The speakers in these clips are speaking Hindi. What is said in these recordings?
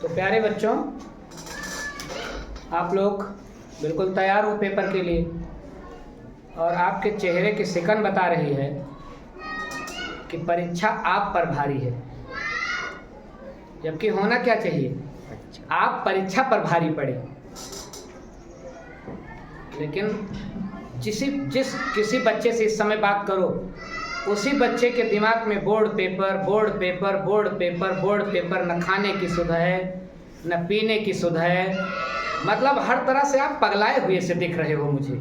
तो प्यारे बच्चों, आप लोग बिल्कुल तैयार हो पेपर के लिए, और आपके चेहरे की सिकन बता रही है कि परीक्षा आप पर भारी है, जबकि होना क्या चाहिए, आप परीक्षा पर भारी पड़े। लेकिन किसी बच्चे से इस समय बात करो, उसी बच्चे के दिमाग में board paper board paper board paper board paper, न खाने की सुध है न पीने की सुध है। मतलब हर तरह से आप पगलाए हुए से दिख रहे हो मुझे।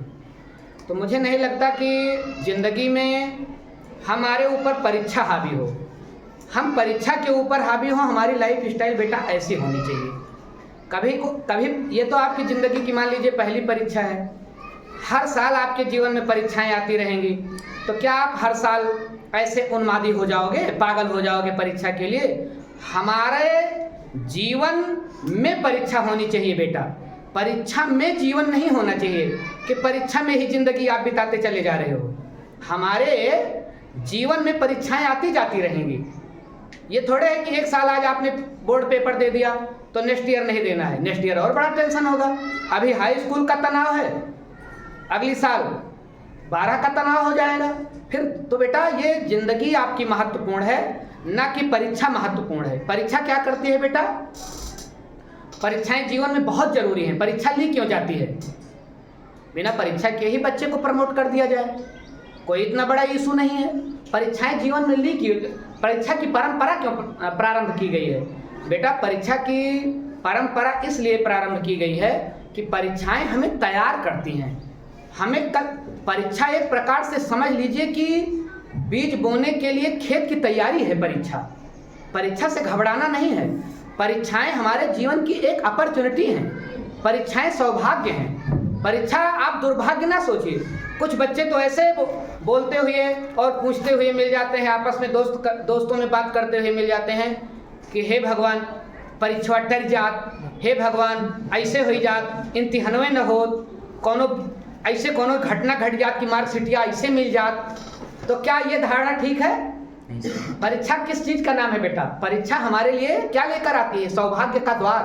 तो मुझे नहीं लगता कि ज़िंदगी में हमारे ऊपर परीक्षा हावी हो, हम परीक्षा के ऊपर हावी हो। हमारी लाइफ स्टाइल बेटा ऐसी होनी चाहिए। कभी ये तो आपकी ज़िंदगी की मान लीजिए पहली परीक्षा है। हर साल आपके जीवन में परीक्षाएं आती रहेंगी, तो क्या आप हर साल ऐसे उन्मादी हो जाओगे, पागल हो जाओगे परीक्षा के लिए? हमारे जीवन में परीक्षा होनी चाहिए बेटा, परीक्षा में जीवन नहीं होना चाहिए कि परीक्षा में ही ज़िंदगी आप बिताते चले जा रहे हो। हमारे जीवन में परीक्षाएं आती जाती रहेंगी। ये थोड़े है कि एक साल आज आपने बोर्ड पेपर दे दिया तो नेक्स्ट ईयर नहीं देना है, नेक्स्ट ईयर और बड़ा टेंशन होगा। अभी हाई स्कूल का तनाव है, अगली साल 12 का तनाव हो जाएगा। फिर तो बेटा ये ज़िंदगी आपकी महत्वपूर्ण है, ना कि परीक्षा महत्वपूर्ण है। परीक्षा क्या करती है बेटा? परीक्षाएं जीवन में बहुत ज़रूरी हैं। परीक्षा ली क्यों जाती है? बिना परीक्षा के ही बच्चे को प्रमोट कर दिया जाए, कोई इतना बड़ा इशू नहीं है। परीक्षाएं जीवन में ली क्यों? परीक्षा की परंपरा क्यों प्रारंभ की गई है? बेटा परीक्षा की परंपरा इसलिए प्रारंभ की गई है कि परीक्षाएं हमें तैयार करती हैं। हमें परीक्षा एक प्रकार से समझ लीजिए कि बीज बोने के लिए खेत की तैयारी है परीक्षा। परीक्षा से घबराना नहीं है। परीक्षाएं हमारे जीवन की एक अपॉर्चुनिटी हैं। परीक्षाएं सौभाग्य हैं। परीक्षा आप दुर्भाग्य ना सोचिए। कुछ बच्चे तो ऐसे बोलते हुए और पूछते हुए मिल जाते हैं, आपस में दोस्तों में बात करते हुए मिल जाते हैं कि हे भगवान परीक्षा डर जात, हे भगवान ऐसे हो जात, इम्तिहानवे न हो, कोनो घटना घट जात कि मार्कशीटिया ऐसे मिल जात। तो क्या ये धारणा ठीक है? परीक्षा किस चीज़ का नाम है बेटा? परीक्षा हमारे लिए क्या लेकर आती है? सौभाग्य का द्वार।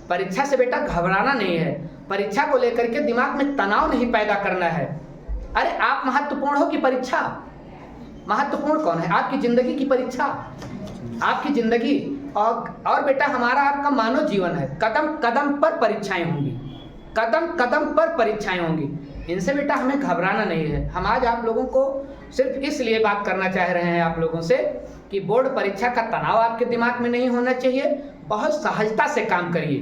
परीक्षा से बेटा घबराना नहीं है। परीक्षा को लेकर के दिमाग में तनाव नहीं पैदा करना है। अरे आप महत्वपूर्ण हो कि परीक्षा? महत्वपूर्ण कौन है? आपकी ज़िंदगी की परीक्षा, आपकी ज़िंदगी। और बेटा हमारा आपका मानव जीवन है। कदम कदम पर परीक्षाएं होंगी, कदम कदम पर परीक्षाएं होंगी। इनसे बेटा हमें घबराना नहीं है। हम आज आप लोगों को सिर्फ इसलिए बात करना चाह रहे हैं आप लोगों से कि बोर्ड परीक्षा का तनाव आपके दिमाग में नहीं होना चाहिए। बहुत सहजता से काम करिए,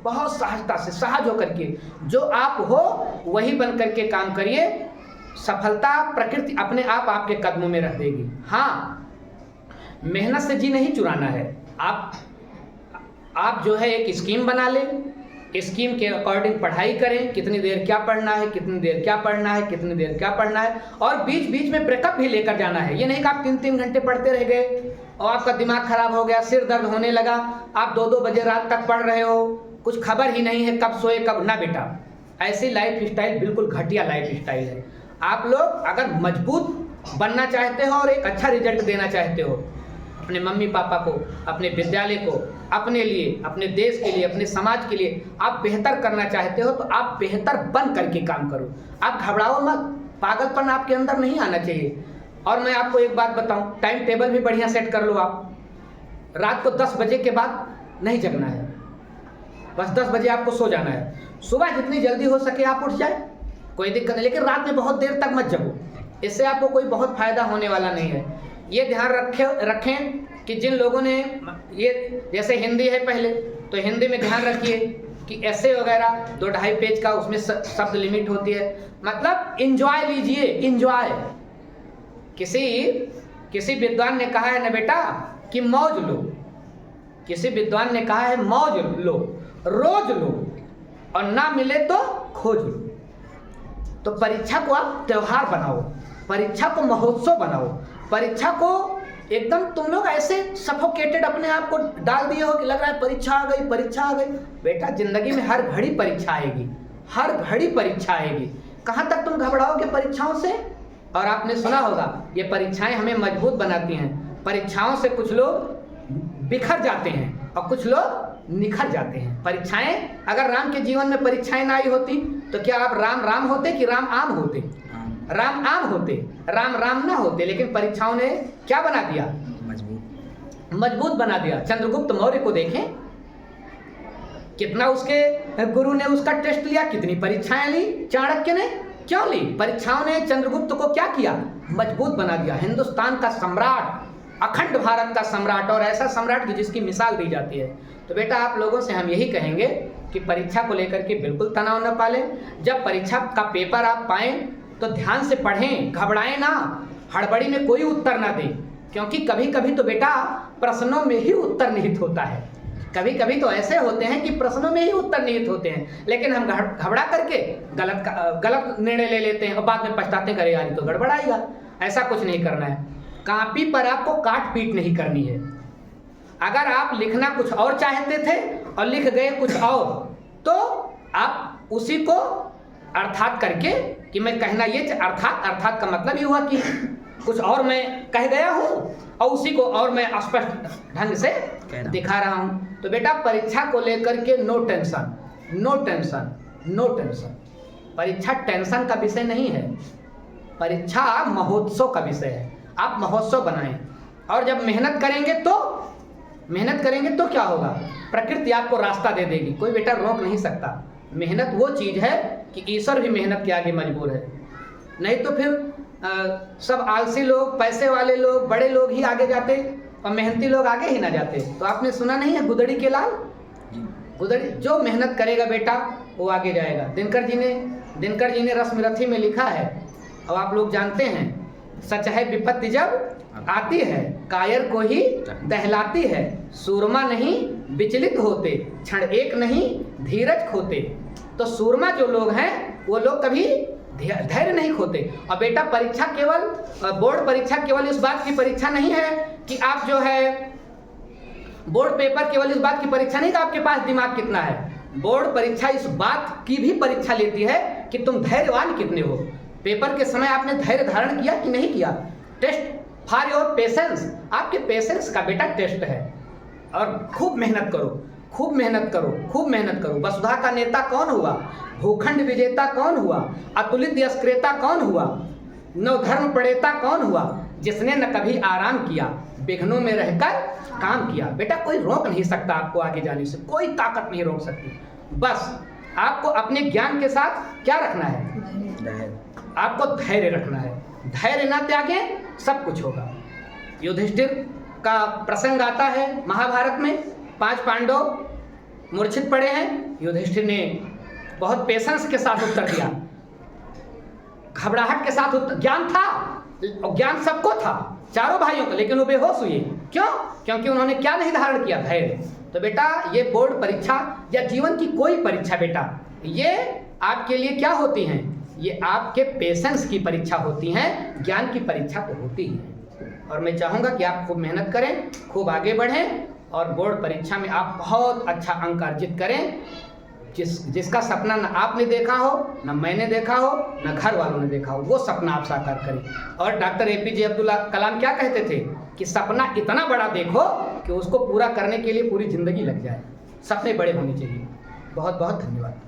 बहुत सहजता से, सहज होकर के जो आप हो वही बन करके काम करिए। सफलता प्रकृति अपने आप आपके कदमों में रख देगी। हाँ, मेहनत से जी नहीं चुराना है। आप जो है एक स्कीम बना लें, स्कीम के अकॉर्डिंग पढ़ाई करें, कितनी देर क्या पढ़ना है, कितनी देर क्या पढ़ना है, कितनी देर क्या पढ़ना है, और बीच बीच में ब्रेकअप भी लेकर जाना है। ये नहीं कि आप 3-3 घंटे पढ़ते रह गए और आपका दिमाग खराब हो गया, सिर दर्द होने लगा, आप 2-2 बजे रात तक पढ़ रहे हो, कुछ खबर ही नहीं है कब सोए कब ना। बेटा ऐसी लाइफ स्टाइल बिल्कुल घटिया लाइफ स्टाइल है। आप लोग अगर मजबूत बनना चाहते हो और एक अच्छा रिजल्ट देना चाहते हो अपने मम्मी पापा को, अपने विद्यालय को, अपने लिए, अपने देश के लिए, अपने समाज के लिए आप बेहतर करना चाहते हो, तो आप बेहतर बन करके काम करो। आप घबराओ मत, पागलपन आपके अंदर नहीं आना चाहिए। और मैं आपको एक बात बताऊं, टाइम टेबल भी बढ़िया सेट कर लो। आप रात को 10 बजे के बाद नहीं जगना है, बस 10 बजे आपको सो जाना है। सुबह जितनी जल्दी हो सके आप उठ जाए, कोई दिक्कत नहीं, लेकिन रात में बहुत देर तक मत जगो। इससे आपको कोई बहुत फायदा होने वाला नहीं है। ये ध्यान रखें कि जिन लोगों ने ये, जैसे हिंदी है पहले, तो हिंदी में ध्यान रखिए कि ऐसे वगैरह 2-2.5 पेज का उसमें शब्द लिमिट होती है। मतलब इंजॉय लीजिए, इंजॉय। किसी विद्वान ने कहा है ना बेटा कि मौज लो। किसी विद्वान ने कहा है मौज लो, रोज लो, और ना मिले तो खोज लो। तो परीक्षा को आप त्योहार बनाओ, परीक्षा को महोत्सव बनाओ। परीक्षा को एकदम तुम लोग ऐसे सफोकेटेड अपने आप को डाल दिए हो कि लग रहा है परीक्षा आ गई, परीक्षा आ गई। बेटा जिंदगी में हर घड़ी परीक्षा आएगी, हर घड़ी परीक्षा आएगी। कहाँ तक तुम घबराओगे परीक्षाओं से? और आपने सुना होगा ये परीक्षाएं हमें मजबूत बनाती हैं। परीक्षाओं से कुछ लोग बिखर जाते हैं, और कुछ लोग निखर जाते हैं। परीक्षाएं, अगर राम के जीवन में परीक्षाएं ना आई होती तो क्या आप राम राम होते कि राम आम होते? राम आम होते, राम राम ना होते। लेकिन परीक्षाओं ने क्या बना दिया? मजबूत बना दिया। चंद्रगुप्त मौर्य को देखें, कितना उसके गुरु ने उसका टेस्ट लिया, कितनी परीक्षाएं ली चाणक्य ने। क्यों ली? परीक्षाओं ने चंद्रगुप्त को क्या किया? मजबूत बना दिया। हिंदुस्तान का सम्राट, अखंड भारत का सम्राट, और ऐसा सम्राट जिसकी मिसाल दी जाती है। तो बेटा आप लोगों से हम यही कहेंगे कि परीक्षा को लेकर के बिल्कुल तनाव न पालें। जब परीक्षा का पेपर आप पाएं तो ध्यान से पढ़ें, घबराएं ना, हड़बड़ी में कोई उत्तर ना दें, क्योंकि कभी कभी तो बेटा प्रश्नों में ही उत्तर निहित होता है। कभी कभी तो ऐसे होते हैं कि प्रश्नों में ही उत्तर निहित होते हैं, लेकिन हम घबरा करके गलत निर्णय ले लेते हैं और बाद में पछताते हैं, अरे यार तो गड़बड़ाएगा। ऐसा कुछ नहीं करना है। कॉपी पर आपको काट पीट नहीं करनी है। अगर आप लिखना कुछ और चाहते थे और लिख गए कुछ और, तो आप उसी को अर्थात करके कि मैं कहना ये अर्थात का मतलब ये हुआ कि कुछ और मैं कह गया हूँ और उसी को और मैं स्पष्ट ढंग से दिखा रहा हूँ। तो बेटा परीक्षा को लेकर के no tension, no tension, no tension. परीक्षा टेंशन का विषय नहीं है, परीक्षा महोत्सव का विषय है। आप महोत्सव बनाएं, और जब मेहनत करेंगे तो क्या होगा? प्रकृति आपको रास्ता दे देगी, कोई बेटा रोक नहीं सकता। मेहनत वो चीज़ है कि ईश्वर भी मेहनत के आगे मजबूर है। नहीं तो फिर सब आलसी लोग, पैसे वाले लोग, बड़े लोग ही आगे जाते और मेहनती लोग आगे ही ना जाते। तो आपने सुना नहीं है गुदड़ी के लाल? गुदड़ी, जो मेहनत करेगा बेटा वो आगे जाएगा। दिनकर जी ने रश्मिरथी में लिखा है, और आप लोग जानते हैं, सच है विपत्ति जब आती है कायर को ही दहलाती है, सूरमा नहीं विचलित होते, क्षण एक नहीं धीरज खोते। तो सूरमा जो लोग हैं वो लोग कभी धैर्य नहीं खोते। और बेटा परीक्षा केवल, बोर्ड परीक्षा केवल इस बात की परीक्षा नहीं है कि आप जो है, बोर्ड पेपर केवल इस बात की परीक्षा नहीं कि आपके पास दिमाग कितना है। बोर्ड परीक्षा इस बात की भी परीक्षा लेती है कि तुम धैर्यवान कितने हो। पेपर के समय आपने धैर्य धारण किया कि नहीं किया? टेस्ट फॉर योर पेशेंस, आपके पेशेंस का बेटा टेस्ट है। और खूब मेहनत करो, खूब मेहनत करो, खूब मेहनत करो। वसुधा का नेता कौन हुआ? भूखंड विजेता कौन हुआ? अतुलित यशक्रेता कौन हुआ? नवधर्म प्रणेता कौन हुआ? जिसने न कभी आराम किया, विघ्नों में रहकर काम किया। बेटा कोई रोक नहीं सकता आपको आगे जाने से, कोई ताकत नहीं रोक सकती। बस आपको अपने ज्ञान के साथ क्या रखना है? आपको धैर्य रखना है। धैर्य ना त्यागे सब कुछ होगा। युधिष्ठिर का प्रसंग आता है महाभारत में, 5 पांडव मूर्छित पड़े हैं, युधिष्ठिर ने बहुत पेशेंस के साथ उत्तर दिया, घबराहट के साथ उत्तर। ज्ञान था, ज्ञान सबको था, चारों भाइयों को, लेकिन वो बेहोश हुए। क्यों? क्योंकि उन्होंने क्या नहीं धारण किया? धैर्य। तो बेटा ये बोर्ड परीक्षा या जीवन की कोई परीक्षा बेटा, ये आपके लिए क्या होती हैं? ये आपके पेशेंस की परीक्षा होती हैं, ज्ञान की परीक्षा तो होती है। और मैं चाहूँगा कि आप खूब मेहनत करें, खूब आगे बढ़ें, और बोर्ड परीक्षा में आप बहुत अच्छा अंक अर्जित करें। जिसका सपना न आपने देखा हो, न मैंने देखा हो, न घर वालों ने देखा हो, वो सपना आप साकार करें। और डॉक्टर APJ अब्दुल कलाम क्या कहते थे कि सपना इतना बड़ा देखो कि उसको पूरा करने के लिए पूरी जिंदगी लग जाए। सपने बड़े होने चाहिए। बहुत बहुत धन्यवाद।